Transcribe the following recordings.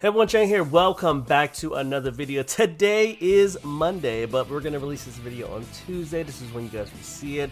Hey everyone, Jaden here. Welcome back to another video. Today is Monday, but we're gonna release this video on Tuesday. This is when you guys will see it.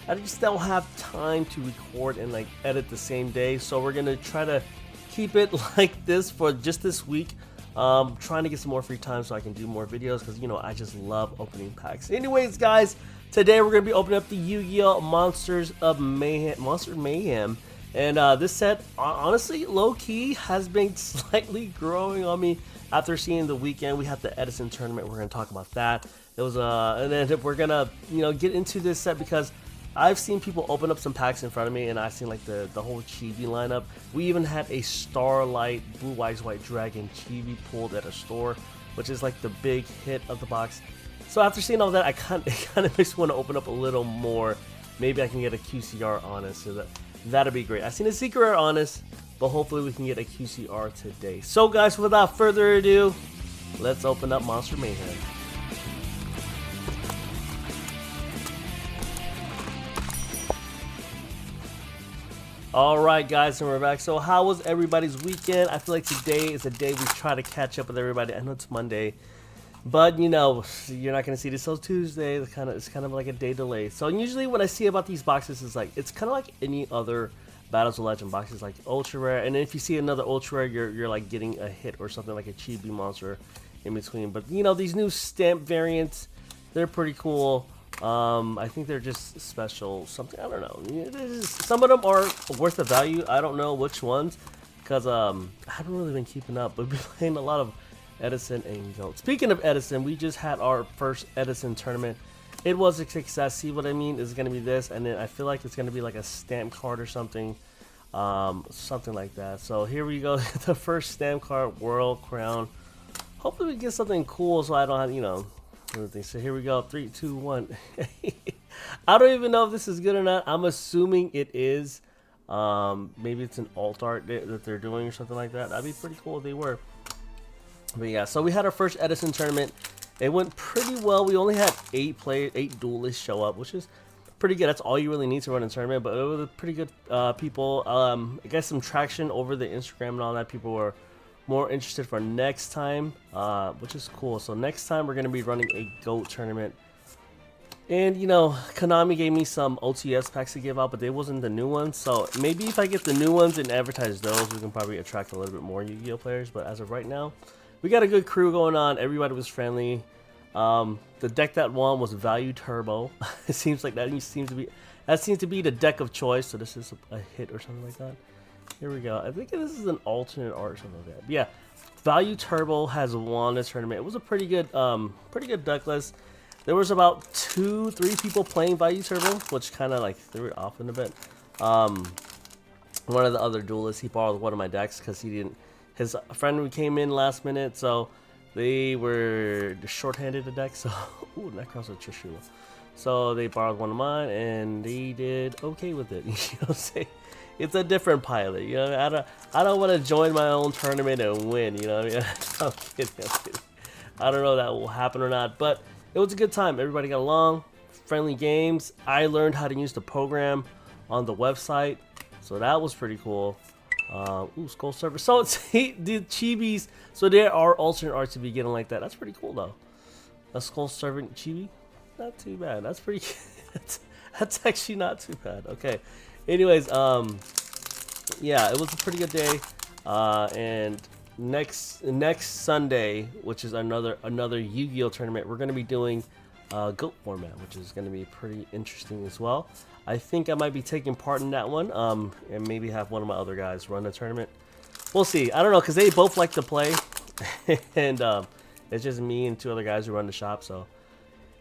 I just don't have time to record and like edit the same day, so we're gonna try to keep it like this for just this week. Trying to get some more free time so I can do more videos because you know I just love opening packs. Anyways, guys, today we're gonna be opening up the Yu-Gi-Oh! Monsters of Mayhem, Monster Mayhem. And this set, honestly, low-key, has been slightly growing on me after seeing the weekend. We had the Edison tournament. We're going to talk about that. It was, and then we're going to, get into this set because I've seen people open up some packs in front of me, and I've seen, like, the whole Chibi lineup. We even had a Starlight Blue Eyes White Dragon Chibi pulled at a store, which is, like, the big hit of the box. So after seeing all that, it kind of makes me want to open up a little more. Maybe I can get a QCR on it so that'd be great. I've seen a Secret Rare Honest, but hopefully we can get a QCR today. So guys, without further ado, let's open up Monster Mayhem. Alright guys, and we're back. So how was everybody's weekend? I feel like today is a day we try to catch up with everybody. I know it's Monday, but you know, you're not going to see this till Tuesday. It's kind of like a day delay. So usually when I see about these boxes, it's kind of like any other Battles of Legend boxes, like ultra rare. And then if you see another ultra rare, you're like getting a hit or something like a Chibi monster in between. But you know, these new stamp variants, they're pretty cool. I think they're just special something. I don't know. Some of them are worth the value. I don't know which ones because I haven't really been keeping up. But we've been playing a lot of Edison and Goat. Speaking of Edison, we just had our first Edison tournament. It was a success. See what I mean? Is going to be this, and then I feel like it's going to be like a stamp card or something, something like that. So here we go, the first stamp card, World Crown. Hopefully we get something cool, so I don't have anything. So here we go, 3, 2, 1. I don't even know if this is good or not. I'm assuming it is. Maybe it's an alt art that they're doing or something like that. That'd be pretty cool if they were. But yeah, so we had our first Edison tournament. It went pretty well. We only had 8 duelists show up, which is pretty good. That's all you really need to run a tournament, but it was pretty good people. I got some traction over the Instagram and all that. People were more interested for next time, which is cool. So next time we're going to be running a GOAT tournament. And, you know, Konami gave me some OTS packs to give out, but they wasn't the new ones. So maybe if I get the new ones and advertise those, we can probably attract a little bit more Yu-Gi-Oh players. But as of right now, we got a good crew going on. Everybody was friendly. The deck that won was Value Turbo. It seems like that seems to be the deck of choice. So this is a hit or something like that. Here we go. I think this is an alternate art or something like that. But yeah, Value Turbo has won this tournament. It was a pretty good deck list. There was about 2-3 people playing Value Turbo, which kind of like threw it off in a bit. One of the other duelists, he borrowed one of my decks because he didn't. His friend came in last minute, so they were short-handed a deck. So, ooh, Necros or Trishula. So they borrowed one of mine, and they did okay with it. You know what I'm saying? It's a different pilot. You know, I don't want to join my own tournament and win. You know what I mean? I'm kidding. I don't know if that will happen or not, but it was a good time. Everybody got along. Friendly games. I learned how to use the program on the website, so that was pretty cool. Ooh, Skull Server. So the Chibis. So there are alternate arts to be getting like that. That's pretty cool though. A Skull Servant Chibi, not too bad. That's pretty. That's actually not too bad. Okay. Anyways, yeah, it was a pretty good day. And next Sunday, which is another Yu-Gi-Oh tournament, we're gonna be doing GOAT format, which is gonna be pretty interesting as well. I think I might be taking part in that one, and maybe have one of my other guys run the tournament. We'll see. I don't know, because they both like to play, and it's just me and 2 other guys who run the shop. So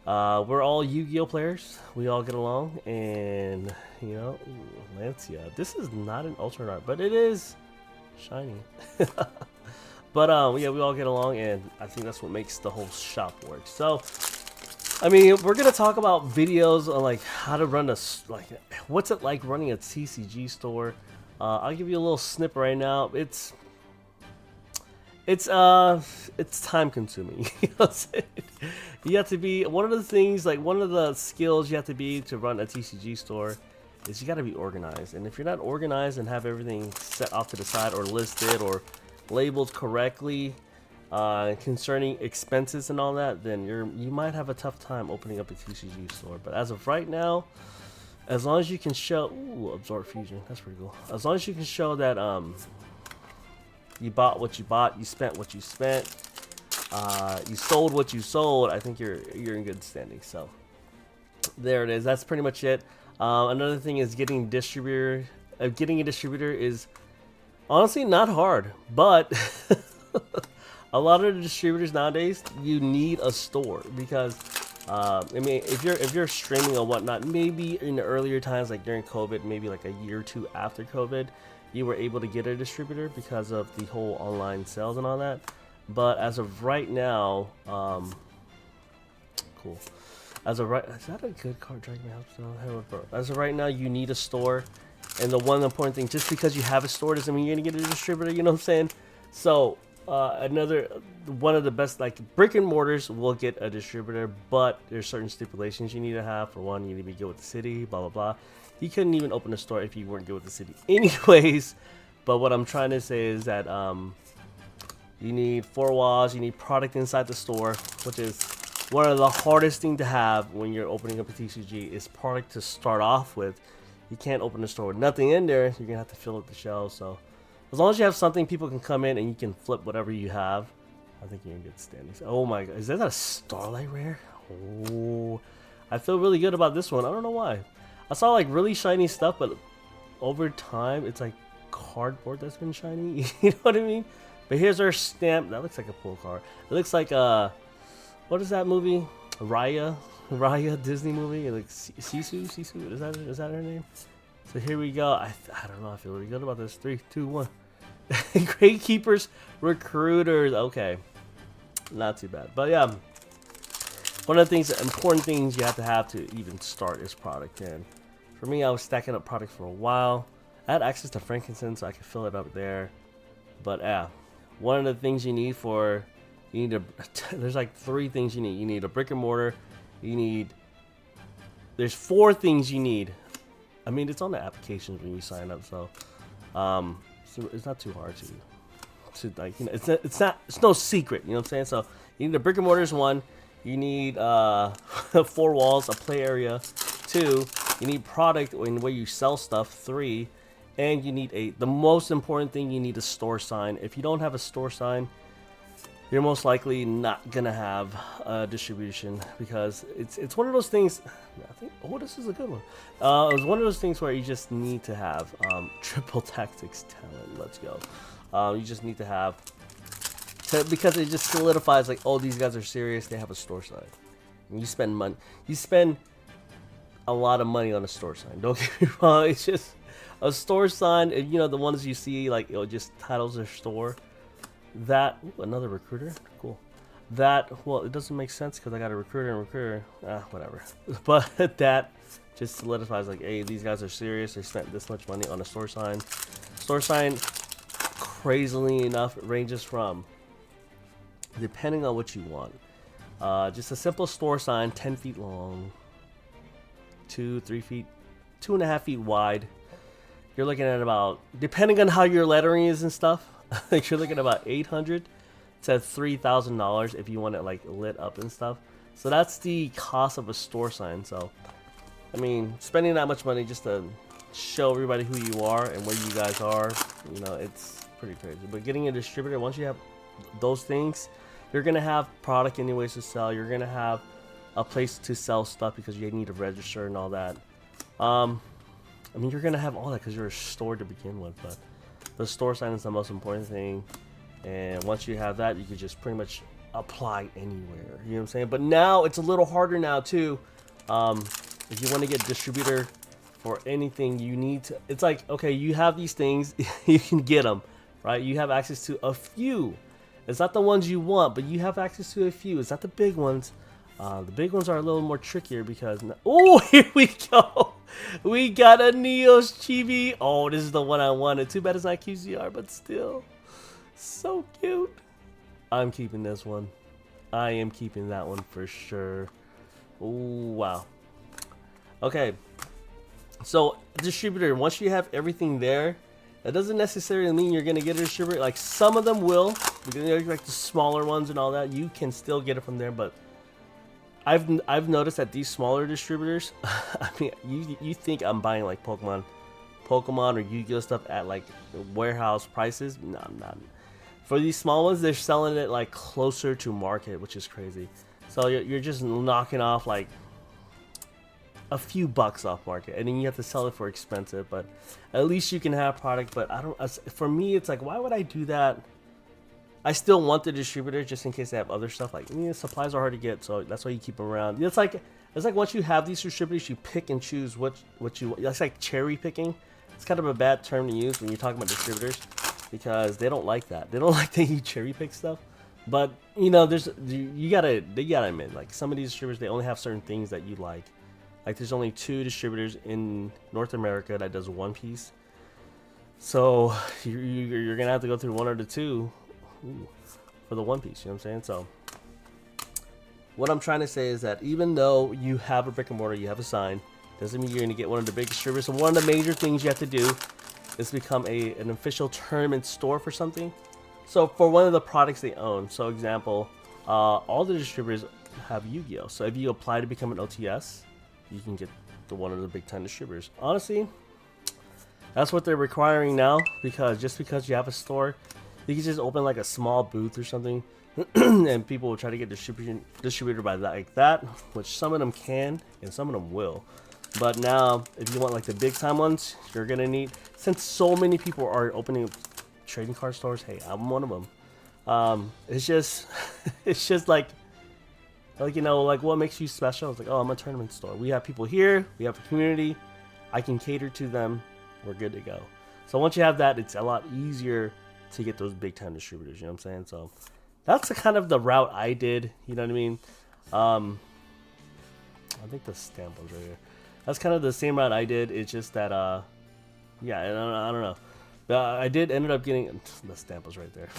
we're all Yu-Gi-Oh players. We all get along, and you know, ooh, Lancia. This is not an alternate art, but it is shiny. But yeah, we all get along, and I think that's what makes the whole shop work. So I mean, we're gonna talk about videos on like how to run what's it like running a TCG store. I'll give you a little snip right now. It's time consuming. You know what I'm saying? You have to be one of the skills you have to be to run a TCG store is you got to be organized. And if you're not organized and have everything set off to the side or listed or labeled correctly concerning expenses and all that, then you might have a tough time opening up a TCG store. But as of right now, as long as you can show, ooh, absorb fusion, that's pretty cool. As long as you can show that you bought what you bought, you spent what you spent, you sold what you sold, I think you're in good standing. So there it is. That's pretty much it. Another thing is getting distributor. Getting a distributor is honestly not hard, but a lot of the distributors nowadays, you need a store because I mean, if you're streaming or whatnot, maybe in the earlier times, like during COVID, maybe like a year or two after COVID, you were able to get a distributor because of the whole online sales and all that. But as of right now, cool. As of right, is that a good card? Drag me out. As of right now, you need a store, and the one important thing, just because you have a store doesn't mean you're gonna get a distributor. You know what I'm saying? So another one of the best, like, brick and mortars will get a distributor, but there's certain stipulations you need to have. For one, you need to be good with the city, blah blah blah. You couldn't even open a store if you weren't good with the city anyways. But what I'm trying to say is that you need 4 walls, you need product inside the store, which is one of the hardest thing to have when you're opening up a TCG is product to start off with. You can't open the store with nothing in there. You're gonna have to fill up the shelves. So as long as you have something, people can come in and you can flip whatever you have. I think you're in good standings. Oh my god, is that a Starlight rare? Oh, I feel really good about this one. I don't know why. I saw like really shiny stuff, but over time it's like cardboard that's been shiny. You know what I mean? But here's our stamp. That looks like a pull card. It looks like what is that movie? Raya Disney movie. It looks Sisu. Is that her name? So here we go. I don't know. I feel really good about this. 3, 2, 1. Great keepers, recruiters. Okay, not too bad. But yeah, one of the things, important things you have to even start is product. And for me, I was stacking up product for a while. I had access to frankincense, so I could fill it up there. But yeah, one of the things you need there's like 3 things you need. You need a brick and mortar. There's 4 things you need. I mean, it's on the applications when you sign up, so it's not too hard to like, you know, it's no secret, you know what I'm saying? So you need a brick and mortar is 1. You need 4 walls, a play area 2. You need product in where you sell stuff 3, and you need the most important thing, you need a store sign. If you don't have a store sign, you're most likely not gonna have a distribution, because it's one of those things. I think, oh, this is a good one. It was one of those things where you just need to have triple tactics talent. Let's go. You just need to have because it just solidifies like, oh, these guys are serious. They have a store sign. And you spend money. You spend a lot of money on a store sign. Don't get me wrong. It's just a store sign. You know, the ones you see like, it just titles their store. That, ooh, another recruiter, cool. That, well, it doesn't make sense because I got a recruiter and recruiter, whatever. But that just solidifies like, hey, these guys are serious. They spent this much money on a store sign. Store sign, crazily enough, it ranges from, depending on what you want, just a simple store sign, 10 feet long, 2, 3 feet, 2.5 feet wide. You're looking at about, depending on how your lettering is and stuff, like you're looking at about $800 to $3,000 if you want it like lit up and stuff. So that's the cost of a store sign. So I mean, spending that much money just to show everybody who you are and where you guys are, you know, it's pretty crazy. But getting a distributor, once you have those things, you're gonna have product anyways to sell. You're gonna have a place to sell stuff because you need to register and all that. I mean, you're gonna have all that because you're a store to begin with, but the store sign is the most important thing, and once you have that, you can just pretty much apply anywhere. You know what I'm saying? But now it's a little harder now too. If you want to get distributor for anything, you need to. It's like, okay, you have these things, you can get them, right? You have access to a few. It's not the ones you want, but you have access to a few. It's not the big ones. The big ones are a little more trickier because, oh, here we go. We got a Neos Chibi. Oh, this is the one I wanted. Too bad it's not QCR, but still, so cute. I'm keeping this one. I am keeping that one for sure. Oh, wow. Okay. So, distributor, once you have everything there, That doesn't necessarily mean you're gonna get a distributor. Like some of them will, like the smaller ones and all that. You can still get it from there, but I've noticed that these smaller distributors, I mean, you think I'm buying like Pokemon or Yu-Gi-Oh stuff at like warehouse prices? No, I'm not. For these small ones, they're selling it like closer to market, which is crazy. So you're just knocking off like a few bucks off market, and then you have to sell it for expensive. But at least you can have product. But I don't. For me, it's like, why would I do that? I still want the distributor just in case they have other stuff. Like, supplies are hard to get, so that's why you keep them around. It's like once you have these distributors, you pick and choose what you want. That's like cherry picking. It's kind of a bad term to use when you're talking about distributors, because they don't like that. They don't like that you cherry pick stuff. But you know, they gotta admit, like some of these distributors, they only have certain things that you like. Like there's only 2 distributors in North America that does One Piece. So you're gonna have to go through one or the 2 for the One Piece. You know what I'm saying? So what I'm trying to say is that even though you have a brick and mortar, you have a sign, doesn't mean you're gonna get one of the big distributors. So one of the major things you have to do is become an official tournament store for something. So for one of the products they own, so example, all the distributors have Yu-Gi-Oh. So if you apply to become an OTS, you can get one of the big 10 distributors. Honestly, that's what they're requiring now, because just because you have a store, you can just open like a small booth or something, and people will try to get distributed by that, like that, which some of them can and some of them will. But now, if you want like the big time ones, you're gonna need, since so many people are opening trading card stores. Hey, I'm one of them. It's just, it's just like you know, like what makes you special? It's like, oh, I'm a tournament store. We have people here. We have a community. I can cater to them. We're good to go. So once you have that, it's a lot easier to get those big time distributors. You know what I'm saying? So that's the kind of the route I did. You know what I mean? I think the stamp was right here. That's kind of the same route I did. It's just that, yeah, I don't know. But I did ended up getting, the stamp was right there.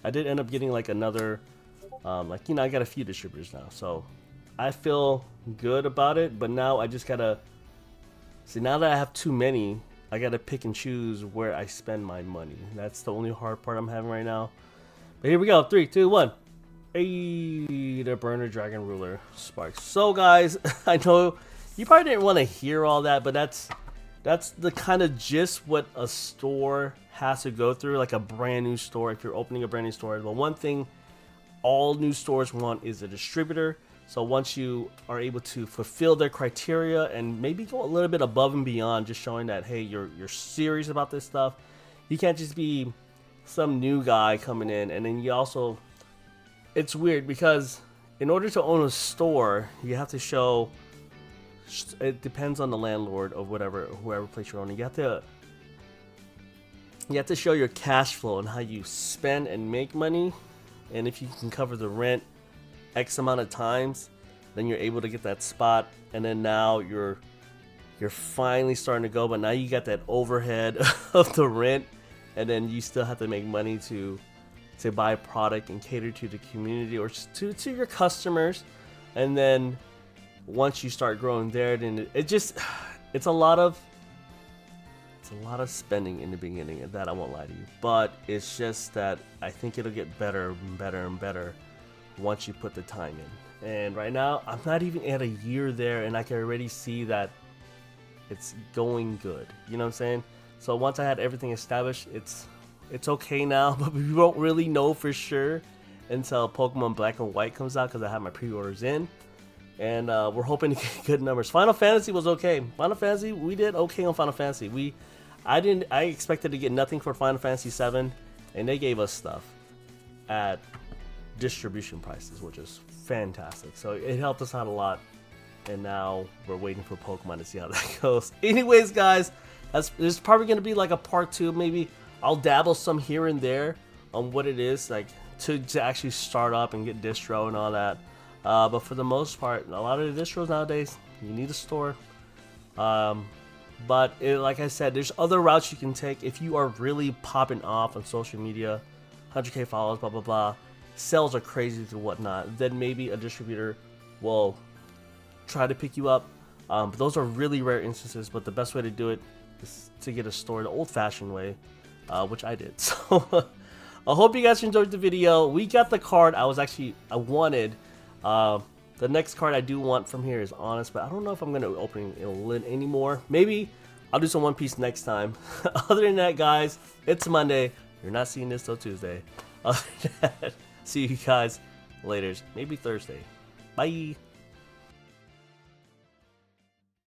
I did end up getting like another, like, you know, I got a few distributors now. So I feel good about it. But now I just gotta, see, now that I have too many, I gotta pick and choose where I spend my money. That's the only hard part I'm having right now. But here we go. 3, 2, 1. Hey, the burner dragon ruler sparks. So guys, I know you probably didn't want to hear all that, but that's the kind of gist what a store has to go through, like a brand new store. If you're opening a brand new store, the one thing all new stores want is a distributor. So once you are able to fulfill their criteria and maybe go a little bit above and beyond, just showing that, hey, you're serious about this stuff. You can't just be some new guy coming in. And then you also, it's weird because in order to own a store, you have to show, it depends on the landlord of whoever place you're owning. You have to show your cash flow and how you spend and make money. And if you can cover the rent X amount of times, then you're able to get that spot. And then now you're finally starting to go, but now you got that overhead of the rent, and then you still have to make money to buy product and cater to the community or to your customers. And then once you start growing there, then it's a lot of spending in the beginning, and that I won't lie to you. But it's just that I think it'll get better and better and better once you put the time in. And right now, I'm not even at a year there, and I can already see that it's going good. You know what I'm saying? So once I had everything established, it's okay now, but we won't really know for sure until Pokemon Black and White comes out, because I have my pre-orders in. And we're hoping to get good numbers. Final Fantasy was okay. Final Fantasy, we did okay on Final Fantasy. I expected to get nothing for Final Fantasy 7, and they gave us stuff at distribution prices, which is fantastic. So it helped us out a lot. And now we're waiting for Pokemon to see how that goes. Anyways, guys, there's probably going to be like a part 2. Maybe I'll dabble some here and there on what it is like to actually start up and get distro and all that. But for the most part, a lot of the distros nowadays, you need a store. But like I said, there's other routes you can take if you are really popping off on social media, 100K followers, blah, blah, blah. Sales are crazy to whatnot. Then maybe a distributor will try to pick you up. But those are really rare instances. But the best way to do it to get a store the old-fashioned way, which I did. So I hope you guys enjoyed the video. We got the card I wanted. The next card I do want from here is Honest, but I don't know if I'm going to open it lit anymore. Maybe I'll do some One Piece next time. Other than that, guys, it's Monday. You're not seeing this till Tuesday. Other than that, see you guys later. Maybe Thursday. Bye.